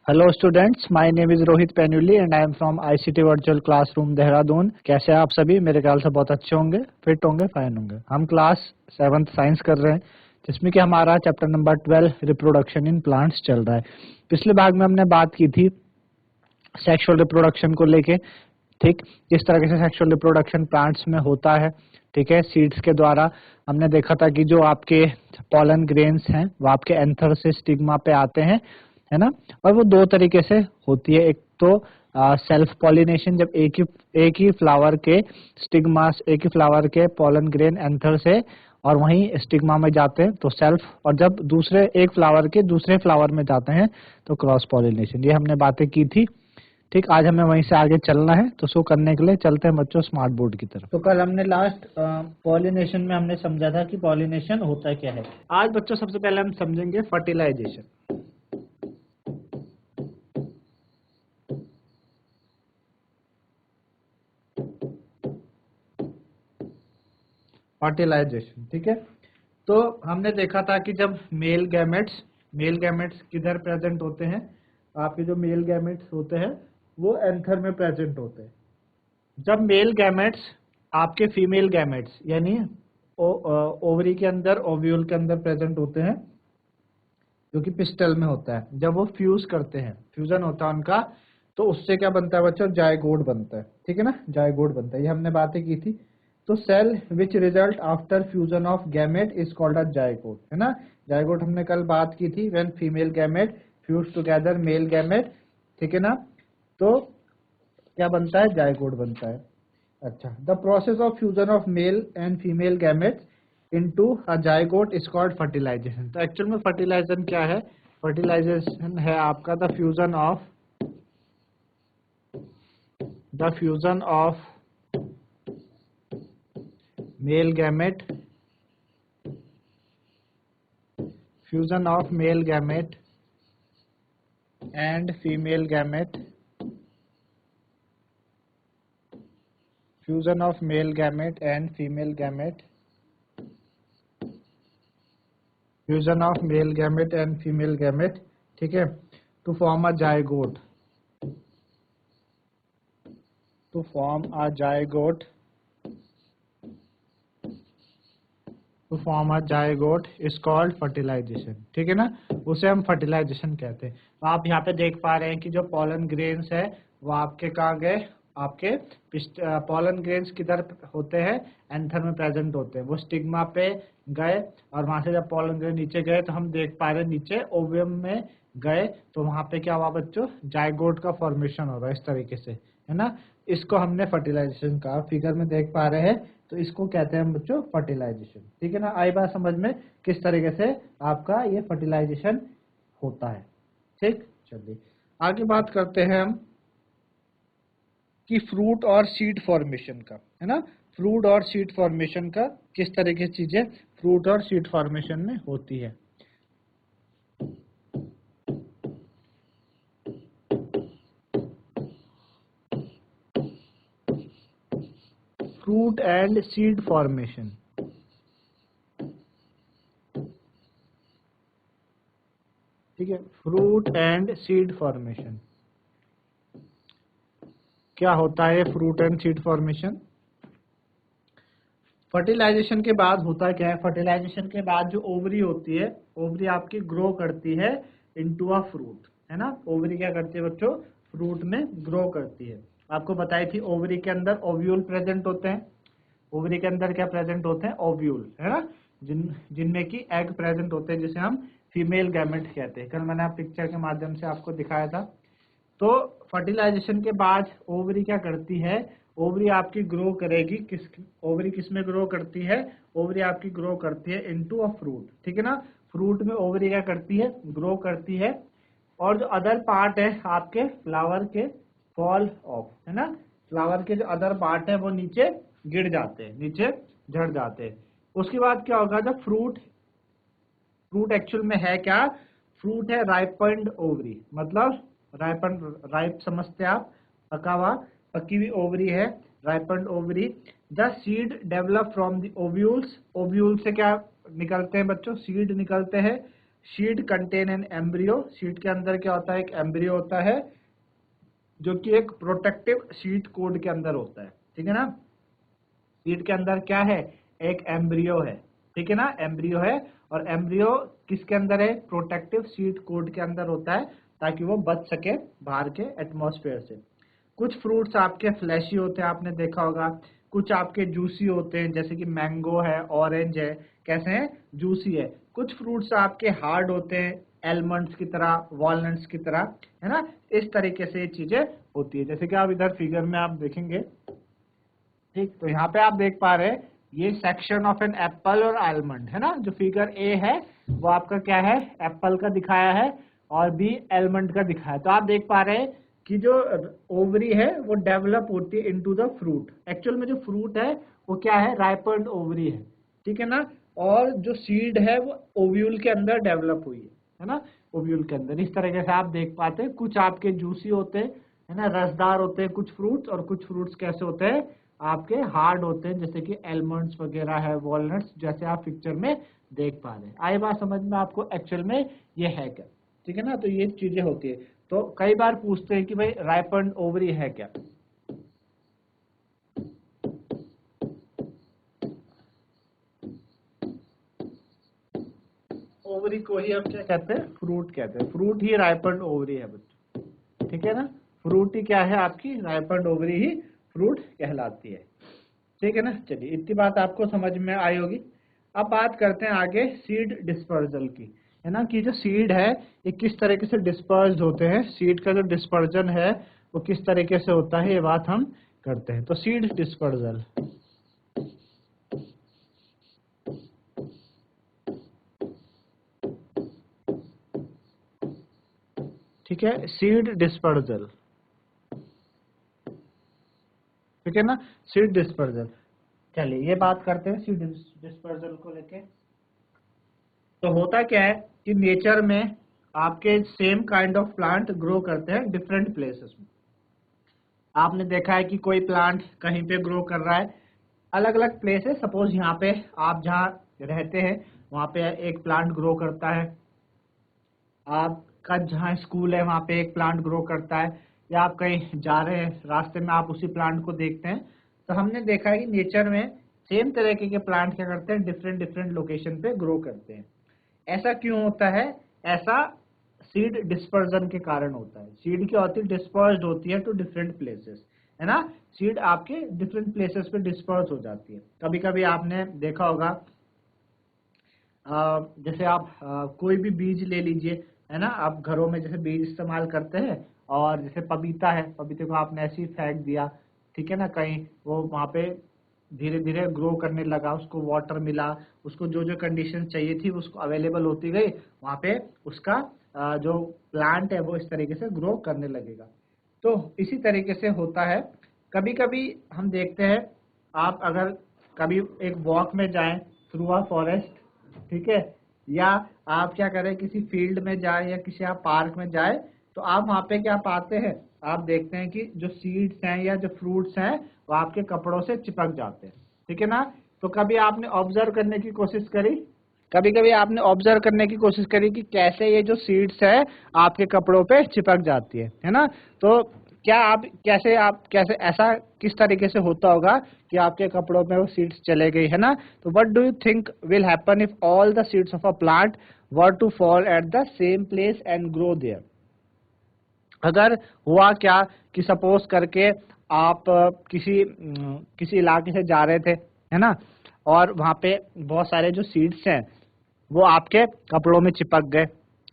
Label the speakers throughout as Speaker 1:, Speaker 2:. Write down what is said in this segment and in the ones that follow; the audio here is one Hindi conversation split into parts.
Speaker 1: Hello students, my name is Rohit Penuli and I am from ICT virtual classroom Dehradun. कैसे हैं आप सभी? मेरे ख्याल से बहुत अच्छे होंगे, फिट होंगे, फाइन होंगे। हम क्लास 7th साइंस कर रहे हैं, जिसमें कि हमारा chapter number 12 reproduction in plants चल रहा है। पिछले भाग में हमने बात की थी सेक्सुअल रिप्रोडक्शन को लेके। ठीक, किस तरह से सेक्सुअल रिप्रोडक्शन प्लांट्स में होता है। ठीक है, सीड्स के द्वारा हमने देखा था कि जो आपके पॉलन ग्रेन्स हैं वो आपके एंथर से स्टिग्मा पे आते हैं, है ना। और वो दो तरीके से होती है। एक तो सेल्फ पॉलिनेशन, जब एक ही फ्लावर के स्टिग्मा, एक ही फ्लावर के पॉलन ग्रेन एंथर से और वहीं स्टिग्मा में जाते हैं तो सेल्फ, और जब दूसरे एक फ्लावर के दूसरे फ्लावर में जाते हैं तो क्रॉस पॉलिनेशन। ये हमने बातें की थी। ठीक, आज हमें वहीं से आगे चलना है, तो शो करने के लिए चलते हैं बच्चों स्मार्ट बोर्ड की तरफ। तो कल हमने लास्ट पॉलिनेशन में हमने समझा था कि पॉलिनेशन होता क्या है। आज बच्चों सबसे पहले हम समझेंगे फर्टिलाइजेशन। फर्टिलाइजेशन, ठीक है। तो हमने देखा था कि जब मेल गैमेट्स किधर प्रेजेंट होते हैं, आपके जो मेल गैमेट्स होते हैं वो एंथर में प्रेजेंट होते हैं। जब मेल गैमेट्स आपके फीमेल गैमेट्स यानी ओवरी के अंदर, ओव्यूल के अंदर प्रेजेंट होते हैं, जो कि पिस्टल में होता है, जब वो फ्यूज करते हैं, फ्यूजन होता है उनका, तो उससे क्या बनता है बच्चों? जायगोट बनता है। ठीक है ना, जायगोट बनता है। ये हमने बातें की थी। तो cell which result after fusion of gamete is called a zygote, है ना। जायगोट हमने कल बात की थी, when female gamete fuse together male gamete. ठीक है ना, तो क्या बनता है? जायगोट बनता है। अच्छा, the process of fusion of male and female gametes into a zygote is called fertilization. तो एक्चुअल में फर्टिलाइजेशन क्या है? फर्टिलाइजेशन है आपका the fusion of male gamete, fusion of male gamete and female gamete, fusion of male gamete and female gamete, fusion of male gamete and female gamete, ठीक है, to form a zygote, to form a zygote, to form a zygote is called fertilisation. ठीक है ना, उसे हम फर्टिलाइजेशन कहते हैं। तो आप यहाँ पे देख पा रहे हैं कि जो पॉलन ग्रेन्स है वो आपके कहाँ गए? आपके पॉलन ग्रेन्स किधर होते हैं? एंथर में प्रेजेंट होते हैं। वो स्टिग्मा पे गए और वहां से जब पॉलन ग्रेन नीचे गए तो हम देख पा रहे हैं नीचे ओवियम में गए, तो वहां पे क्या हुआ बच्चों? जायगोट का फॉर्मेशन हो रहा है इस तरीके से, है ना। इसको हमने फर्टिलाइजेशन का फिगर में देख पा रहे हैं, तो इसको कहते हैं बच्चों फर्टिलाइजेशन। ठीक है ना, आई बात समझ में किस तरीके से आपका ये फर्टिलाइजेशन होता है। ठीक, चलिए आगे बात करते हैं हम कि फ्रूट और सीड फॉर्मेशन का, है ना। फ्रूट और सीड फॉर्मेशन का किस तरह की चीजें फ्रूट और सीड फॉर्मेशन में होती है। फ्रूट एंड सीड फॉर्मेशन, ठीक है, फ्रूट एंड सीड फॉर्मेशन क्या होता है? Fruit and seed formation fertilization के बाद होता क्या है? फर्टिलाइजेशन के बाद जो ओवरी होती है, ओवरी आपकी ग्रो करती है इनटू अ फ्रूट, है ना। ओवरी क्या करती है बच्चों? फ्रूट में ग्रो करती है। आपको बताई थी ओवरी के अंदर ओव्यूल प्रेजेंट होते हैं। ओवरी के अंदर क्या प्रेजेंट होते हैं? ओव्यूल, है ना, जिनमें की एग प्रेजेंट होते हैं, जिसे हम फीमेल गैमेट कहते हैं। कल मैंने पिक्चर के माध्यम से आपको दिखाया था। तो फर्टिलाइजेशन के बाद ओवरी क्या करती है? ओवरी आपकी ग्रो करेगी, ओवरी किस में ग्रो करती है? ओवरी आपकी ग्रो करती है इनटू अ फ्रूट। ठीक है ना, फ्रूट में ओवरी क्या करती है? ग्रो करती है। और जो अदर पार्ट है आपके फ्लावर के फॉल ऑफ, है ना। फ्लावर के जो अदर पार्ट है वो नीचे गिर जाते हैं, नीचे झड़ जाते हैं। उसके बाद क्या होगा? जब फ्रूट एक्चुअल में है क्या? फ्रूट है राइपेंड ओवरी, मतलब राइप समझते हैं आप, पका हुआ, पकी हुई ओवरी है, ripened ovary. The seed develop from the ovules, ovule से क्या निकलते हैं बच्चों? सीड निकलते हैं। Seed contain an embryo, seed के अंदर क्या होता है, एक एम्ब्रियो होता है जो कि एक प्रोटेक्टिव सीड कोड के अंदर होता है, ठीक है ना। सीड के अंदर क्या है, एक एम्ब्रियो है, ठीक है ना, एम्ब्रियो है, और एम्ब्रियो किसके अंदर है, प्रोटेक्टिव सीड कोड के अंदर होता है ताकि वो बच सके बाहर के एटमॉस्फेयर से। कुछ फ्रूट्स आपके फ्लैशी होते हैं, आपने देखा होगा, कुछ आपके जूसी होते हैं, जैसे कि मैंगो है, ऑरेंज है, कैसे हैं, जूसी है। कुछ फ्रूट्स आपके हार्ड होते हैं, एलमंड्स की तरह, वॉलनट्स की तरह, है ना। इस तरीके से ये चीजें होती है, जैसे कि आप इधर फिगर में आप देखेंगे, ठीक। तो यहाँ पे आप देख पा रहे हैं ये सेक्शन ऑफ एन एप्पल और आलमंड, है ना। जो फिगर ए है वो आपका क्या है, एप्पल का दिखाया है, और बी एलमंड का दिखाया है। तो आप देख पा रहे हैं कि जो ओवरी है वो डेवलप होती है इनटू द फ्रूट। एक्चुअल में जो फ्रूट है वो क्या है, राइपन्ड ओवरी है, ठीक है ना। और जो सीड है वो ओव्यूल के अंदर डेवलप हुई है ना, ओव्यूल के अंदर। इस तरीके से आप देख पाते हैं, कुछ आपके जूसी होते हैं, है ना, रसदार होते हैं कुछ फ्रूट्स, और कुछ फ्रूट्स कैसे होते हैं, आपके हार्ड होते हैं, जैसे कि एलमंड्स वगैरह है, वॉलनट्स, जैसे आप पिक्चर में देख पा रहे हैं। आई बात समझ में आपको एक्चुअल में ये है क्या, ठीक है ना। तो ये चीजें होती है। तो कई बार पूछते हैं कि भाई राइपन्ड ओवरी है क्या। ओवरी को ही हम क्या कहते हैं, फ्रूट कहते हैं। फ्रूट ही राइपन्ड ओवरी है बच्चों, ठीक है ना। फ्रूट ही क्या है, आपकी राइपन्ड ओवरी ही फ्रूट कहलाती है, ठीक है ना। चलिए इतनी बात आपको समझ में आई होगी। अब बात करते हैं आगे सीड डिस्पर्जल की, है ना, कि जो सीड है ये किस तरीके से डिस्पर्ज होते हैं, सीड का जो डिस्पर्जन है वो किस तरीके से होता है, ये बात हम करते हैं। तो सीड डिस्पर्जल, ठीक है, सीड डिस्पर्जल, ठीक है ना, सीड डिस्पर्जल। चलिए ये बात करते हैं सीड डिस्पर्जल को लेके। तो होता क्या है कि नेचर में आपके same kind of plant grow करते हैं डिफरेंट प्लेसेस में। आपने देखा है कि कोई प्लांट कहीं पे ग्रो कर रहा है, अलग अलग प्लेस है। सपोज यहाँ पे आप जहाँ रहते हैं वहाँ पे एक प्लांट ग्रो करता है, आपका जहाँ स्कूल है वहाँ पे एक प्लांट ग्रो करता है, या आप कहीं जा रहे हैं रास्ते में आप उसी प्लांट को देखते हैं। तो हमने देखा है कि नेचर में सेम तरीके के प्लांट क्या करते हैं, डिफरेंट डिफरेंट लोकेशन पे ग्रो करते हैं। ऐसा क्यों होता है, ऐसा सीड डिस्पर्जन के कारण होता है। सीड क्या होती है, डिस्पर्स्ड होती है टू डिफरेंट प्लेसेस, है ना। सीड आपके डिफरेंट प्लेसेस पे डिस्पर्स हो जाती है। कभी कभी आपने देखा होगा, जैसे आप कोई भी बीज ले लीजिए, है ना, आप घरों में जैसे बीज इस्तेमाल करते हैं, और जैसे पपीता है, पपीते को आपने ऐसे ही फेंक दिया, ठीक है ना, कहीं वो वहाँ पे धीरे धीरे ग्रो करने लगा, उसको वाटर मिला, उसको जो जो कंडीशन चाहिए थी उसको अवेलेबल होती गई, वहाँ पे उसका जो प्लांट है वो इस तरीके से ग्रो करने लगेगा। तो इसी तरीके से होता है। कभी कभी हम देखते हैं, आप अगर कभी एक वॉक में जाएं थ्रू अ फॉरेस्ट, ठीक है, या आप क्या करें, किसी फील्ड में जाएं या किसी आप पार्क में जाएं, तो आप वहाँ पे क्या पाते हैं, आप देखते हैं कि जो सीड्स हैं या जो फ्रूट्स हैं वो आपके कपड़ों से चिपक जाते हैं, ठीक है ना। तो कभी आपने ऑब्जर्व करने की कोशिश करी, कभी कभी आपने ऑब्जर्व करने की कोशिश करी कि कैसे ये जो सीड्स है आपके कपड़ों पे चिपक जाती है ना। तो क्या आप कैसे ऐसा किस तरीके से होता होगा कि आपके कपड़ों में वो सीड्स चले गई, है ना। तो what do you think will happen if all the seeds of a plant were to fall at the same place and grow there. अगर हुआ क्या कि सपोज करके आप किसी इलाके से जा रहे थे, है ना, और वहाँ पे बहुत सारे जो सीड्स हैं वो आपके कपड़ों में चिपक गए,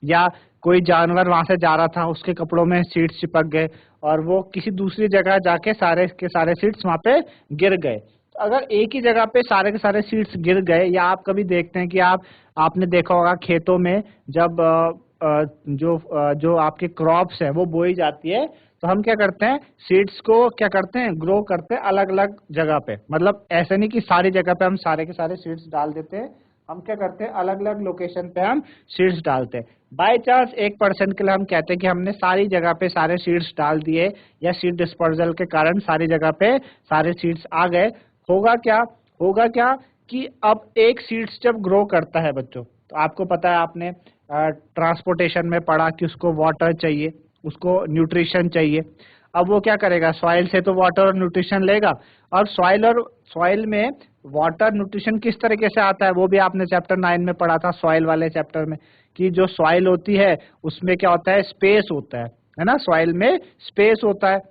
Speaker 1: या कोई जानवर वहां से जा रहा था उसके कपड़ों में सीड्स चिपक गए, और वो किसी दूसरी जगह जाके सारे के सारे सीड्स वहां पे गिर गए। तो अगर एक ही जगह पे सारे के सारे सीड्स गिर गए, या आप कभी देखते हैं कि आपने देखा होगा खेतों में जब जो आपके क्रॉप्स है वो बोई जाती है, तो हम क्या करते हैं, सीड्स को क्या करते हैं, ग्रो करते हैं अलग अलग जगह पे। मतलब ऐसे नहीं कि सारी जगह पे हम सारे के सारे सीड्स डाल देते हैं, हम क्या करते हैं अलग अलग लोकेशन पे हम सीड्स डालते हैं। बाय चांस 1% के लिए हम कहते हैं कि हमने सारी जगह पे सारे सीड्स डाल दिए, या सीड डिस्पर्जल के कारण सारी जगह पे सारे सीड्स आ गए। होगा क्या कि अब एक सीड्स जब ग्रो करता है बच्चों, तो आपको पता है, आपने ट्रांसपोर्टेशन में पढ़ा कि उसको वाटर चाहिए, उसको न्यूट्रिशन चाहिए। अब वो क्या करेगा, सॉइल से तो वाटर और न्यूट्रिशन लेगा, और सॉइल में वाटर न्यूट्रिशन किस तरीके से आता है वो भी आपने चैप्टर 9 में पढ़ा था, सॉइल वाले चैप्टर में, कि जो सॉइल होती है उसमें क्या होता है, स्पेस होता है ना, सॉइल में स्पेस होता है,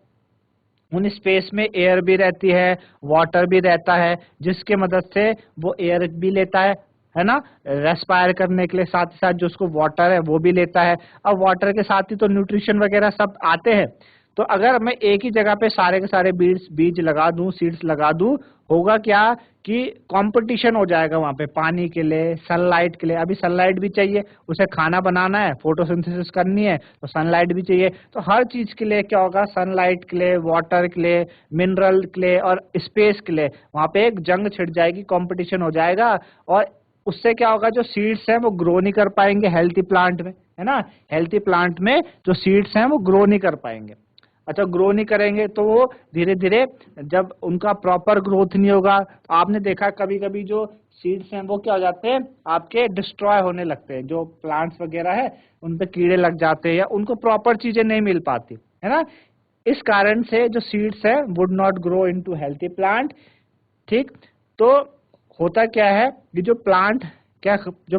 Speaker 1: उन स्पेस में एयर भी रहती है, वाटर भी रहता है, जिसके मदद से वो एयर भी लेता है ना, रेस्पायर करने के लिए, साथ ही साथ जो उसको वाटर है वो भी लेता है। अब वाटर के साथ ही तो न्यूट्रिशन वगैरह सब आते हैं। तो अगर मैं एक ही जगह पे सारे के सारे बीज लगा दूं, सीड्स लगा दूं, होगा क्या कि कंपटीशन हो जाएगा वहां पे पानी के लिए, सनलाइट के लिए। अभी सनलाइट भी चाहिए, उसे खाना बनाना है, फोटोसिंथेसिस करनी है, तो सनलाइट भी चाहिए। तो हर चीज के लिए क्या होगा, सनलाइट के लिए, वाटर के लिए, मिनरल के लिए और स्पेस के लिए वहां पे एक जंग छिड़ जाएगी, कंपटीशन हो जाएगा। और उससे क्या होगा, जो सीड्स हैं वो ग्रो नहीं कर पाएंगे हेल्थी प्लांट में, है ना, हेल्थी प्लांट में जो सीड्स हैं वो ग्रो नहीं कर पाएंगे। अच्छा, ग्रो नहीं करेंगे तो वो धीरे धीरे, जब उनका प्रॉपर ग्रोथ नहीं होगा, तो आपने देखा कभी कभी जो सीड्स हैं वो क्या हो जाते हैं, आपके डिस्ट्रॉय होने लगते हैं, जो प्लांट्स वगैरह है उन पे कीड़े लग जाते हैं या उनको प्रॉपर चीजें नहीं मिल पाती, है ना। इस कारण से जो सीड्स है would not grow into healthy plant. ठीक, तो होता क्या है कि जो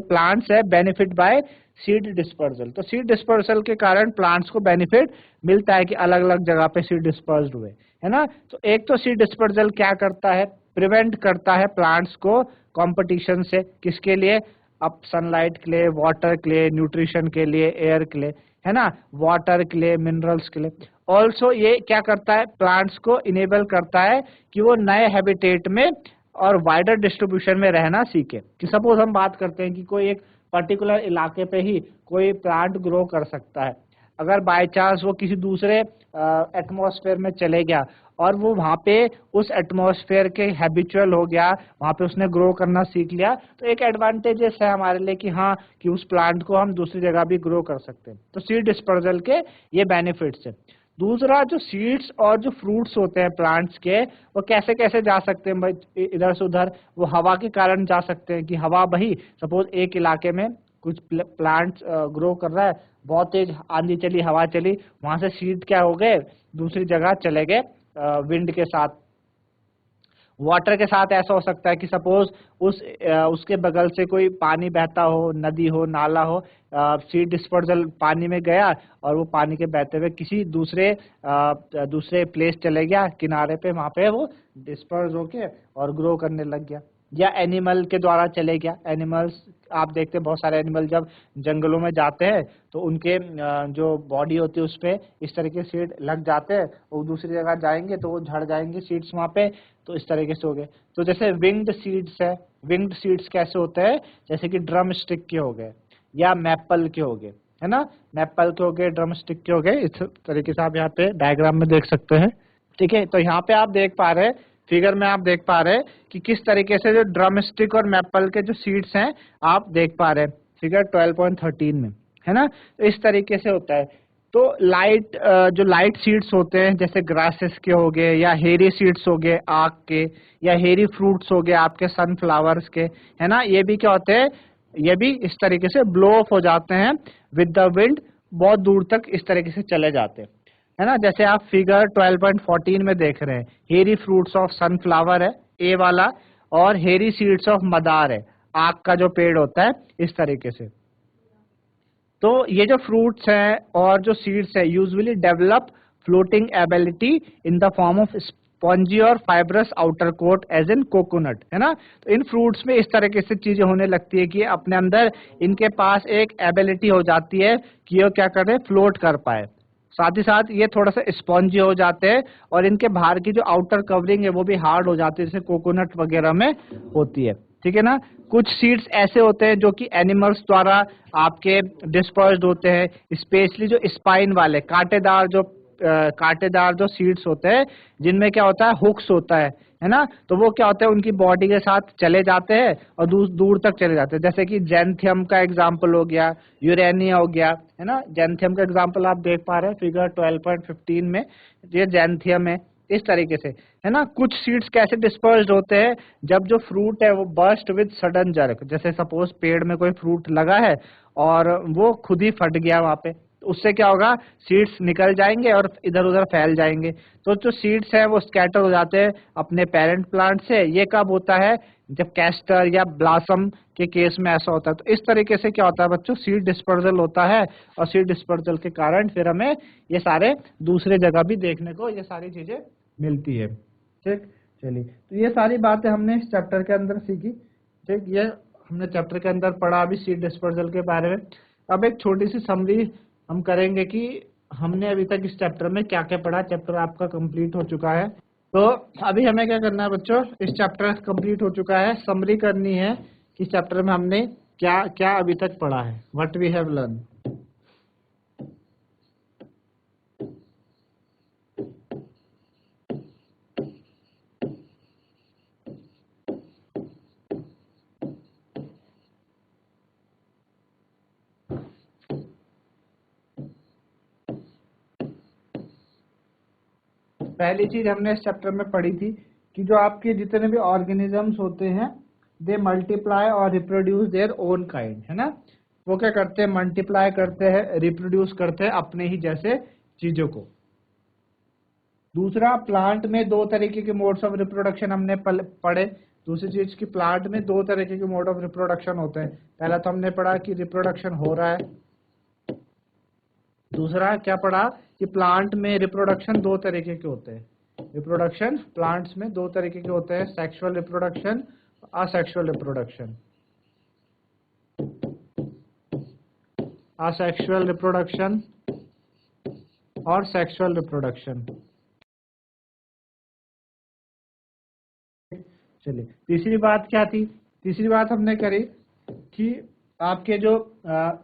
Speaker 1: प्लांट्स है बेनिफिट बाय सीड डिस्पर्सल। तो सीड डिस्पर्सल के कारण प्लांट्स को बेनिफिट मिलता है कि अलग अलग जगह पे सीड डिस्पर्स्ड हुए, है ना। तो एक तो सीड डिस्पर्सल क्या करता है, प्रिवेंट करता है प्लांट्स को कंपटीशन से, किसके लिए, अब सनलाइट के लिए, वाटर के लिए, न्यूट्रिशन के लिए, एयर के लिए, है ना, वाटर के लिए, मिनरल्स के लिए। ऑल्सो ये क्या करता है, प्लांट्स को इनेबल करता है कि वो नए हैबिटेट में और वाइडर डिस्ट्रीब्यूशन में रहना सीखे। कि सपोज हम बात करते हैं कि कोई एक पर्टिकुलर इलाके पे ही कोई प्लांट ग्रो कर सकता है, अगर बाय चांस वो किसी दूसरे एटमॉस्फेयर में चले गया और वो वहां पे उस एटमॉस्फेयर के हैबिचुअल हो गया, वहां पे उसने ग्रो करना सीख लिया, तो एक एडवांटेजेस है हमारे लिए कि हाँ, कि उस प्लांट को हम दूसरी जगह भी ग्रो कर सकते हैं। तो सीड डिस्पर्सल के ये बेनिफिट्स है। दूसरा, जो सीड्स और जो फ्रूट्स होते हैं प्लांट्स के, वो कैसे कैसे जा सकते हैं भाई इधर से उधर, वो हवा के कारण जा सकते हैं। कि हवा, भाई सपोज एक इलाके में कुछ प्लांट्स ग्रो कर रहा है, बहुत तेज आंधी चली, हवा चली, वहां से सीड क्या हो गए, दूसरी जगह चले गए विंड के साथ। वाटर के साथ ऐसा हो सकता है कि सपोज उसके बगल से कोई पानी बहता हो, नदी हो, नाला हो, सीड डिस्पर्सल पानी में गया और वो पानी के बहते हुए किसी दूसरे प्लेस चले गया किनारे पे, वहां पे वो डिस्पर्स होके और ग्रो करने लग गया। या एनिमल के द्वारा चले गया, एनिमल्स आप देखते हैं बहुत सारे एनिमल जब जंगलों में जाते हैं तो उनके जो बॉडी होती है उस पे इस तरीके से सीड लग जाते हैं, वो दूसरी जगह जाएंगे तो वो झड़ जाएंगे सीड्स वहां पे, तो इस तरीके से हो गए। तो जैसे विंग्ड सीड्स है, विंग्ड सीड्स कैसे होते हैं, जैसे कि ड्रम स्टिक के हो गए या मैपल के हो गए, है ना, मैपल के हो गए, ड्रम स्टिक के हो गए, इस तरीके से आप यहाँ पे डायग्राम में देख सकते हैं। ठीक है, तो यहाँ पे आप देख पा रहे हैं, फिगर में आप देख पा रहे हैं कि किस तरीके से जो ड्रम स्टिक और मैपल के जो सीड्स हैं आप देख पा रहे हैं फिगर 12.13 में, है ना। तो इस तरीके से होता है। तो जो लाइट सीड्स होते हैं जैसे ग्रासेस के हो गए या हेरी सीड्स हो गए आक के, या हेरी फ्रूट्स हो गए आपके सनफ्लावर्स के, है ना, ये भी क्या होते हैं, ये भी इस तरीके से ब्लो ऑफ हो जाते हैं विद द विंड, बहुत दूर तक इस तरीके से चले जाते हैं, है ना। जैसे आप फिगर 12.14 में देख रहे हैं, हेरी फ्रूट्स ऑफ सनफ्लावर है ए वाला, और हेरी सीड्स ऑफ मदार है, आक का जो पेड़ होता है, इस तरीके से। तो ये जो फ्रूट्स हैं और जो सीड्स है usually develop floating ability in the form of spongy और fibrous outer coat as in coconut, है ना। तो इन फ्रूट्स में इस तरीके से चीजें होने लगती है कि अपने अंदर इनके पास एक एबिलिटी हो जाती है कि ये क्या करे, फ्लोट कर पाए। साथ ही साथ ये थोड़ा सा स्पॉन्जी हो जाते हैं और इनके बाहर की जो आउटर कवरिंग है वो भी हार्ड हो जाती है, जैसे कोकोनट वगैरह में होती है। ठीक है ना। कुछ सीड्स ऐसे होते हैं जो कि एनिमल्स द्वारा आपके डिस्पर्स्ड होते हैं, स्पेशली जो स्पाइन वाले कांटेदार जो सीड्स होते हैं जिनमें क्या होता है, हुक्स होता है ना। तो वो क्या होता है, उनकी बॉडी के साथ चले जाते हैं और दूर तक चले जाते हैं। जैसे कि जेंथियम का एग्जांपल हो गया, यूरेनिया हो गया, है ना। जेंथियम का एग्जांपल आप देख पा रहे हैं फिगर 12.15 में, ये जेंथियम है, इस तरीके से, है ना। कुछ सीड्स कैसे डिस्पर्स्ड होते हैं, जब जो फ्रूट है वो बर्स्ट विद सडन जर्क, जैसे सपोज पेड़ में कोई फ्रूट लगा है और वो खुद ही फट गया वहां पे, तो उससे क्या होगा, सीड्स निकल जाएंगे और इधर उधर फैल जाएंगे। तो जो सीड्स हैं वो स्कैटर हो जाते हैं अपने पेरेंट प्लांट से। ये कब होता है, जब कैस्टर या ब्लॉसम के केस में ऐसा होता है। तो इस तरीके से क्या होता है बच्चों, सीड डिस्पर्जल होता है, और सीड डिस्पर्जल के कारण फिर हमें ये सारे दूसरे जगह भी देखने को ये सारी चीजें मिलती है। ठीक, चलिए, तो ये सारी बातें हमने इस चैप्टर के अंदर सीखी। ठीक, ये हमने चैप्टर के अंदर पढ़ा अभी सीड डिस्पर्जल के बारे में। अब एक छोटी सी समरी हम करेंगे कि हमने अभी तक इस चैप्टर में क्या क्या पढ़ा। चैप्टर आपका कंप्लीट हो चुका है, तो अभी हमें क्या करना है बच्चों, इस चैप्टर कंप्लीट हो चुका है, समरी करनी है कि इस चैप्टर में हमने क्या क्या अभी तक पढ़ा है, व्हाट वी हैव लर्न। पहली चीज हमने इस चैप्टर में पढ़ी थी कि जो आपके जितने भी ऑर्गेनिजम्स होते हैं, दे मल्टीप्लाई और रिप्रोड्यूस देयर ओन काइंड, है ना। वो क्या करते हैं, मल्टीप्लाई करते हैं, रिप्रोड्यूस करते हैं अपने ही जैसे चीजों को। दूसरा, प्लांट में दो तरीके के मोड्स ऑफ रिप्रोडक्शन हमने पढ़े। दूसरी चीज की, प्लांट में दो तरीके के मोड ऑफ रिप्रोडक्शन होते हैं। पहला तो हमने पढ़ा कि रिप्रोडक्शन हो रहा है, दूसरा क्या पढ़ा कि प्लांट में रिप्रोडक्शन दो तरीके के होते हैं। रिप्रोडक्शन प्लांट्स में दो तरीके के होते हैं, sexual reproduction, asexual reproduction. Asexual reproduction और सेक्सुअल रिप्रोडक्शन। चलिए, तीसरी बात क्या थी, तीसरी बात हमने करी कि आपके जो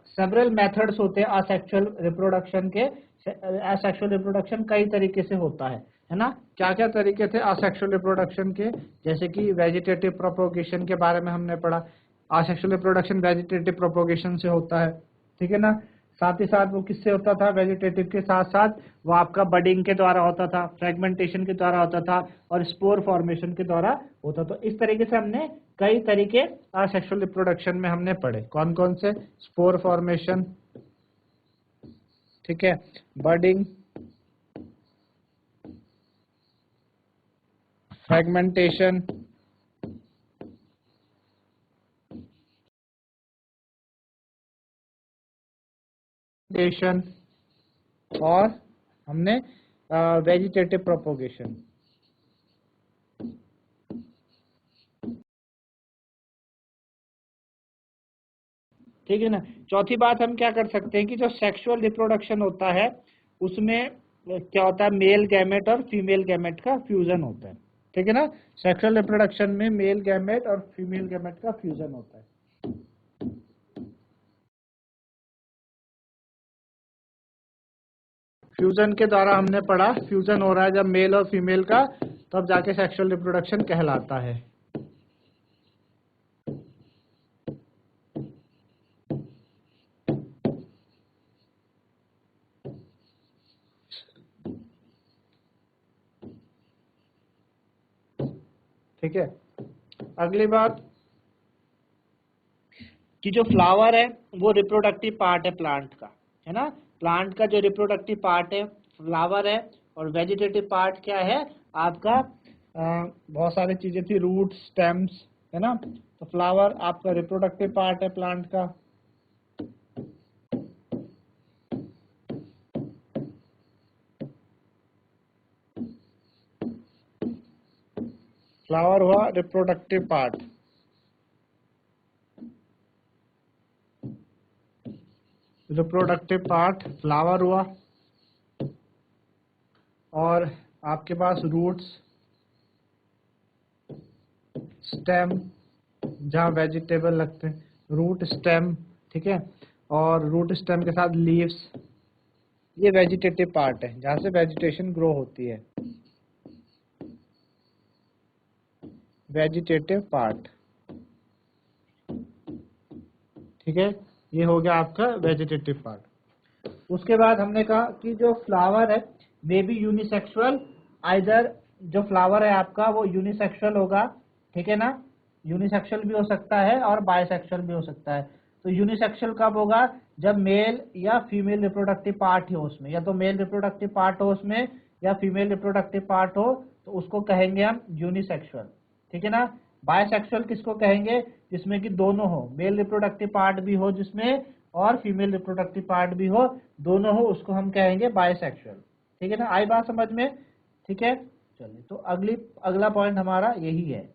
Speaker 1: सेवरल मेथड्स होते हैं असेक्सुअल रिप्रोडक्शन के। असेक्सुअल रिप्रोडक्शन कई तरीके से होता है ना। क्या क्या तरीके थे असेक्सुअल रिप्रोडक्शन के, जैसे कि वेजिटेटिव प्रोपोगेशन के बारे में हमने पढ़ा। असेक्सुअल रिप्रोडक्शन वेजिटेटिव प्रोपोगेशन से होता है, ठीक है ना। साथ ही साथ वो किससे होता था, वेजिटेटिव के साथ साथ वो आपका बडिंग के द्वारा होता था, फ्रेगमेंटेशन के द्वारा होता था, और स्पोर फॉर्मेशन के द्वारा होता। तो इस तरीके से हमने कई तरीके असेक्सुअल रिप्रोडक्शन में हमने पढ़े। कौन कौन से, स्पोर फॉर्मेशन, ठीक है, बडिंग, फ्रेगमेंटेशन, और हमने वेजिटेटिव प्रोपोगेशन। ठीक है ना। चौथी बात हम क्या कर सकते हैं कि जो सेक्सुअल रिप्रोडक्शन होता है उसमें क्या होता है, मेल गैमेट और फीमेल गैमेट का फ्यूजन होता है, ठीक है ना। सेक्सुअल रिप्रोडक्शन में मेल गैमेट और फीमेल गैमेट का फ्यूजन होता है। फ्यूजन के द्वारा हमने पढ़ा, फ्यूजन हो रहा है जब मेल और फीमेल का, तब जाके सेक्सुअल रिप्रोडक्शन कहलाता है। ठीक है, अगली बात कि जो फ्लावर है वो रिप्रोडक्टिव पार्ट है प्लांट का, है ना। प्लांट का जो रिप्रोडक्टिव पार्ट है फ्लावर है, और वेजिटेटिव पार्ट क्या है आपका, बहुत सारी चीजें थी, रूट, स्टेम्स, है ना। तो फ्लावर आपका रिप्रोडक्टिव पार्ट है प्लांट का। फ्लावर हुआ reproductive part. Reproductive part flower हुआ, और आपके पास रूट्स, स्टेम, जहाँ वेजिटेबल लगते हैं, रूट, स्टेम, ठीक है, और रूट स्टेम के साथ लीव्स, ये वेजिटेटिव पार्ट है जहाँ से वेजिटेशन ग्रो होती है। वेजिटेटिव पार्ट, ठीक है, ये हो गया आपका वेजिटेटिव पार्ट। उसके बाद हमने कहा कि जो फ्लावर है वे भी यूनिसेक्सुअल, आइदर जो फ्लावर है आपका वो यूनिसेक्सुअल होगा, ठीक है ना, यूनिसेक्सुअल भी हो सकता है और बायसेक्सुअल भी हो सकता है। तो यूनिसेक्सुअल कब होगा? जब मेल या फीमेल रिप्रोडक्टिव पार्ट हो उसमें, या तो मेल रिप्रोडक्टिव पार्ट हो उसमें या फीमेल रिप्रोडक्टिव पार्ट हो, तो उसको कहेंगे हम यूनिसेक्सुअल। ठीक है ना। बायसेक्सुअल किसको कहेंगे? जिसमें कि दोनों हो, मेल रिप्रोडक्टिव पार्ट भी हो जिसमें और फीमेल रिप्रोडक्टिव पार्ट भी हो, दोनों हो, उसको हम कहेंगे बायसेक्सुअल। ठीक है ना, आई बात समझ में? ठीक है, चलिए तो अगला पॉइंट हमारा यही है।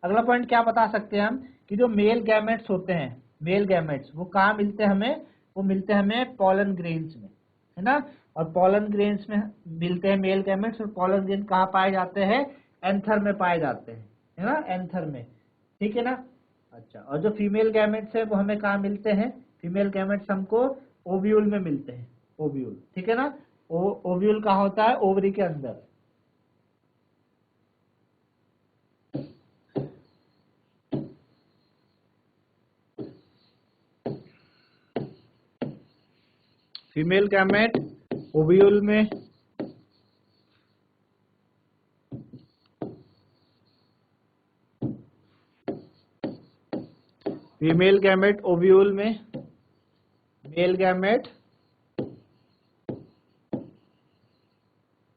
Speaker 1: अगला पॉइंट क्या बता सकते हैं हम कि जो मेल गैमेट्स होते हैं, मेल गैमेट्स वो कहाँ मिलते हैं हमें? वो मिलते हैं हमें पॉलन ग्रेन्स में, है ना। और पॉलन ग्रेन्स में मिलते हैं मेल गैमेट्स, और पॉलन ग्रेन कहाँ पाए जाते हैं? एंथर में पाए जाते हैं, है ना, एंथर में। ठीक है ना। अच्छा, और जो फीमेल गैमेट्स है वो हमें कहाँ मिलते हैं? फीमेल गैमेट्स हमको ओव्यूल में मिलते हैं, ओव्यूल। ठीक है ना। ओव्यूल कहाँ होता है? ओवरी के अंदर। फीमेल गैमेट ओव्यूल में, फीमेल गैमेट ओव्यूल में, मेल गैमेट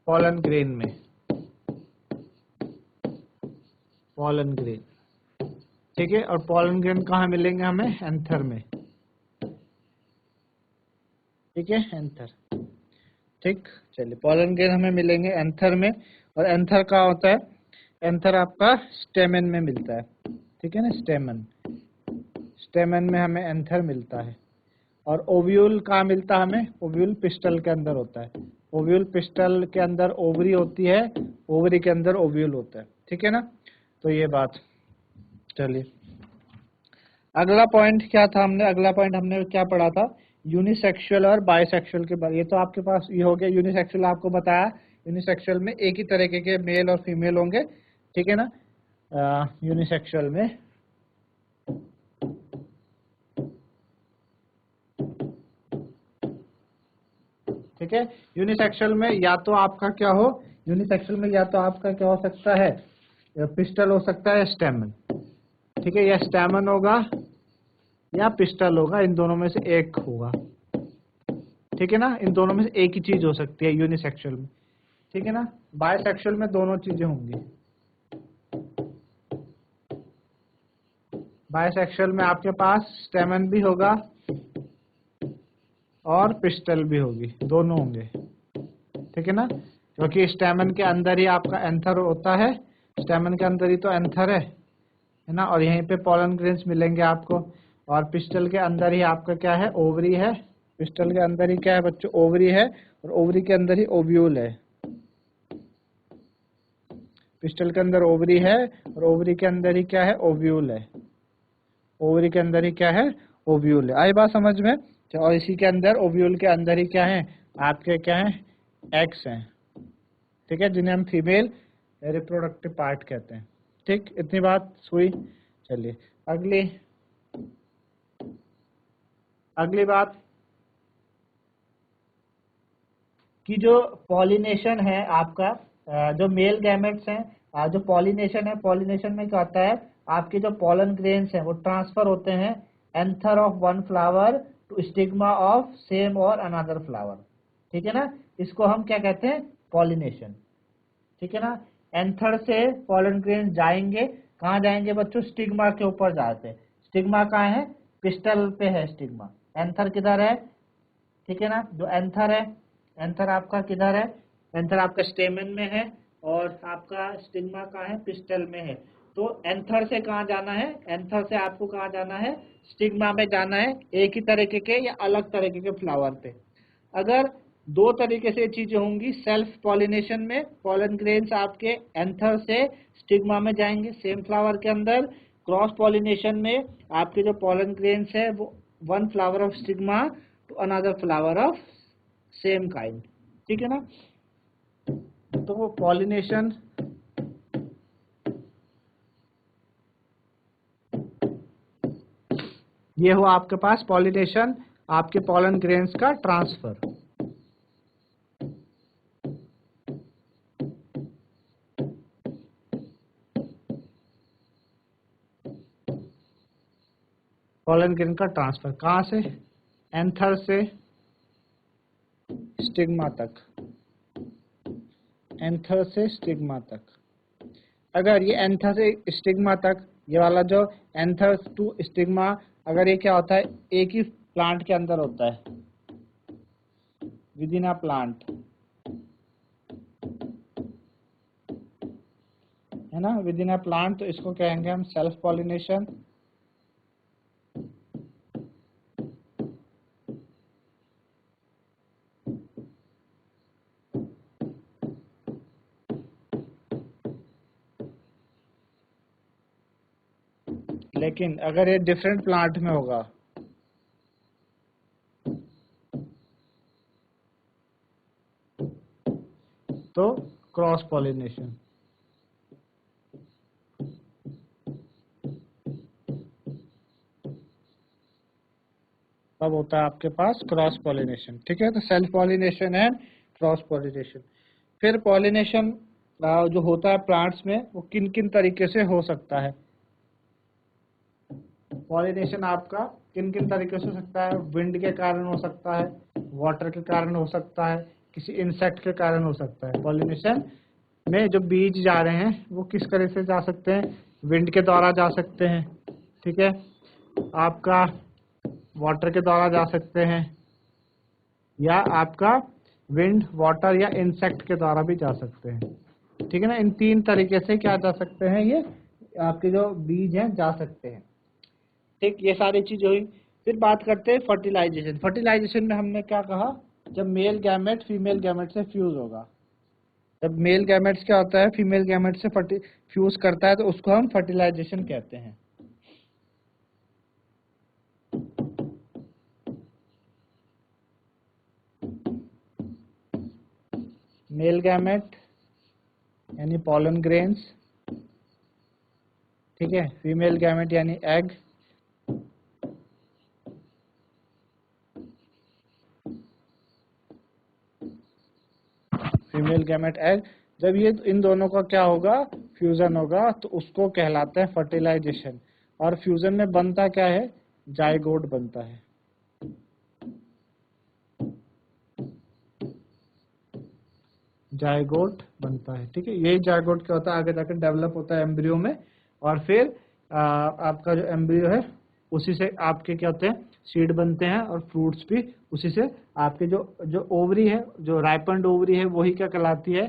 Speaker 1: पॉलन ग्रेन में, पॉलन ग्रेन। ठीक है, और पॉलन ग्रेन कहाँ मिलेंगे हमें? एंथर में। ठीक है, एंथर। ठीक, चलिए पॉलन ग्रेन हमें मिलेंगे एंथर में, और एंथर कहाँ होता है? एंथर आपका स्टेमन में मिलता है। ठीक है ना, स्टेमन, स्टेमन में हमें एंथर मिलता है। और ओव्यूल कहाँ मिलता है हमें? ओव्यूल पिस्टल के अंदर होता है। ओव्यूल पिस्टल के अंदर ओवरी होती है, ओवरी के अंदर ओव्यूल होता है। ठीक है ना, तो ये बात। चलिए अगला पॉइंट क्या था? अगला पॉइंट हमने क्या पढ़ा था? यूनिसेक्सुअल और बायसेक्सुअल के बारे। ये तो आपके पास ये हो गया। यूनिसेक्सुअल आपको बताया, यूनिसेक्सुअल में एक ही तरीके के मेल और फीमेल होंगे। ठीक है ना, यूनिसेक्सुअल में ठीक है। यूनिसेक्सुअल में या तो आपका क्या हो? यूनिसेक्सुअल में या तो आपका क्या हो सकता है? पिस्टल हो सकता है, स्टेमन। ठीक है, या स्टेमन होगा या पिस्टल होगा, इन दोनों में से एक होगा। ठीक है ना, इन दोनों में से एक ही चीज हो सकती है यूनिसेक्सुअल में। ठीक है ना, बायसेक्सुअल में दोनों चीजें होंगी। बायसेक्सुअल में आपके पास स्टेमन भी होगा और पिस्टल भी होगी, दोनों होंगे। ठीक है ना, क्योंकि स्टेमन के अंदर ही आपका एंथर होता है, स्टेमन के अंदर ही तो एंथर है ना, और यहीं पे पॉलन ग्रेन्स मिलेंगे आपको। और पिस्टल के अंदर ही आपका क्या है? ओवरी है। पिस्टल के अंदर ही क्या है बच्चों? ओवरी है, और ओवरी के अंदर ही ओव्यूल है। पिस्टल के अंदर ओवरी है, और ओवरी के अंदर ही क्या है? ओव्यूल है। ओवरी के अंदर ही क्या है? ओव्यूल है। आई बात समझ में? और इसी के अंदर, ओव्यूल के अंदर ही क्या है? आपके क्या है? एग्स हैं। ठीक है, जिन्हें हम फीमेल रिप्रोडक्टिव पार्ट कहते हैं। ठीक, इतनी बात हुई। चलिए अगली अगली बात कि जो पॉलिनेशन है आपका, जो मेल गैमेट्स हैं, जो पॉलिनेशन है, पॉलिनेशन में क्या होता है? आपके जो पॉलन ग्रेन्स हैं वो ट्रांसफर होते हैं anther of one flower to stigma of same और अनदर फ्लावर। ठीक है ना, इसको हम क्या कहते हैं? पॉलिनेशन। ठीक है ना, एंथर से पॉलन ग्रेन जाएंगे, कहाँ जाएंगे बच्चों? स्टिग्मा के ऊपर जाते हैं। स्टिग्मा कहाँ है? पिस्टल पे है स्टिग्मा। एंथर किधर है? ठीक है ना, जो एंथर है, एंथर आपका किधर है? एंथर आपका स्टेमन में है, और आपका स्टिग्मा कहाँ है? पिस्टल में है। तो एंथर से कहाँ जाना है? एंथर से आपको कहाँ जाना है? स्टिग्मा में जाना है, एक ही तरीके के या अलग तरीके के फ्लावर पे। अगर दो तरीके से चीजें होंगी, सेल्फ पॉलिनेशन में पॉलन ग्रेन्स आपके एंथर से स्टिग्मा में जाएंगे सेम फ्लावर के अंदर। क्रॉस पॉलिनेशन में आपके जो पॉलन ग्रेन्स है वो one flower of stigma to another flower of same kind. ठीक है ना, तो वो पॉलिनेशन, ये हुआ आपके पास पॉलिनेशन, आपके पॉलन ग्रेन्स का ट्रांसफर। पॉलन ग्रेन का ट्रांसफर कहाँ से, एंथर से स्टिग्मा तक, एंथर से स्टिग्मा तक। अगर ये एंथर से स्टिग्मा तक, ये वाला जो एंथर टू स्टिग्मा, अगर ये क्या होता है, एक ही प्लांट के अंदर होता है, विद इन अ प्लांट, है ना, विद इन अ प्लांट, तो इसको कहेंगे हम सेल्फ पॉलिनेशन। लेकिन अगर ये डिफरेंट प्लांट में होगा तो क्रॉस पॉलिनेशन। तब होता है आपके पास क्रॉस पॉलिनेशन। ठीक है, तो self pollination and cross pollination. फिर पॉलिनेशन जो होता है प्लांट्स में, वो किन किन तरीके से हो सकता है। पॉलिनेशन आपका किन किन तरीके से हो सकता है, विंड के कारण हो सकता है, वाटर के कारण हो सकता है, किसी इंसेक्ट के कारण हो सकता है। पॉलिनेशन में जो बीज जा रहे हैं वो किस तरह से जा सकते हैं, विंड के द्वारा जा सकते हैं, ठीक है, आपका वाटर के द्वारा जा सकते हैं, या आपका विंड, वाटर या इंसेक्ट के द्वारा भी जा सकते हैं। ठीक है ना, इन तीन तरीके से क्या जा सकते हैं, ये आपके जो बीज हैं जा सकते हैं। ठीक, ये सारी चीज हुई। फिर बात करते हैं फर्टिलाइजेशन। फर्टिलाइजेशन में हमने क्या कहा, जब मेल गैमेट फीमेल गैमेट से फ्यूज होगा, जब मेल गैमेट्स क्या होता है, फीमेल गैमेट से फ्यूज करता है, तो उसको हम फर्टिलाइजेशन कहते हैं। मेल गैमेट यानी पॉलन ग्रेन्स, ठीक है, फीमेल गैमेट यानी एग, फीमेल गैमेट एग, जब ये इन दोनों का क्या होगा, फ्यूजन होगा, तो उसको कहलाता है फर्टिलाइजेशन। और फ्यूजन में बनता क्या है, जाइगोट बनता है। जाइगोट बनता है, ठीक है, यही जाइगोट क्या होता है, आगे जाकर डेवलप होता है एम्ब्रियो में, और फिर आपका जो एम्ब्रियो है उसी से आपके क्या होते हैं, सीड बनते हैं, और फ्रूट्स भी उसी से। आपके जो ओवरी है, जो राइपन्ड ओवरी है, वही क्या कहलाती है,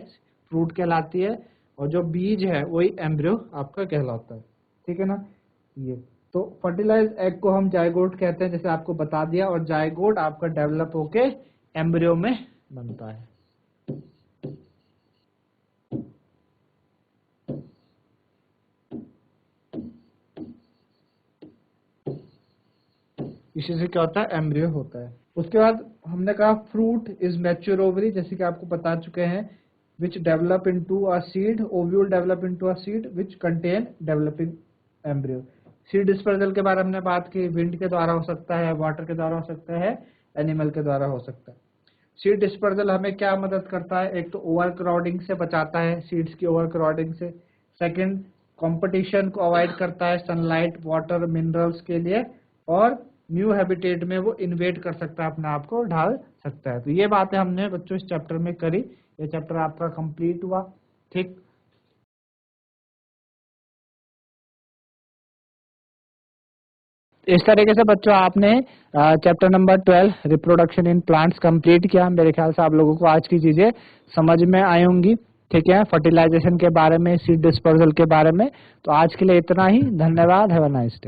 Speaker 1: फ्रूट कहलाती है, और जो बीज है वही एम्ब्रियो आपका कहलाता है। ठीक है ना, ये तो फर्टिलाइज एग को हम जाइगोट कहते हैं, जैसे आपको बता दिया, और जाइगोट आपका डेवलप होके एम्ब्रियो में बनता है। इसी से क्या होता है, एम्ब्रियो होता है। उसके बाद हमने कहा फ्रूट इज मैच्योर ओवरी, जैसे कि आपको बता चुके हैं, which develop into a seed, ovule develop into a seed which contain developing embryo. Seed dispersal के बारे में हमने बात की, विंड के द्वारा हो सकता है, वाटर के द्वारा हो सकता है, एनिमल के द्वारा हो सकता है। सीड डिस्पर्सल हमें क्या मदद करता है, एक तो ओवर क्राउडिंग से बचाता है, सीड्स की ओवर क्राउडिंग से। सेकंड, कंपटीशन को अवॉइड करता है सनलाइट, वाटर, मिनरल्स के लिए, और न्यू हैबिटेट में वो इन्वेट कर सकता है, अपने आप को ढाल सकता है। तो ये बातें हमने बच्चों इस चैप्टर में करी। ये चैप्टर आपका कंप्लीट हुआ। ठीक, इस तरीके से बच्चों आपने chapter number 12 reproduction in plants complete किया। मेरे ख्याल से आप लोगों को आज की चीजें समझ में आई होंगी। ठीक है, फर्टिलाइजेशन के बारे में, सीड डिस्पर्सल के बारे में। तो आज के लिए इतना ही, धन्यवाद, हैव अ नाइस डे।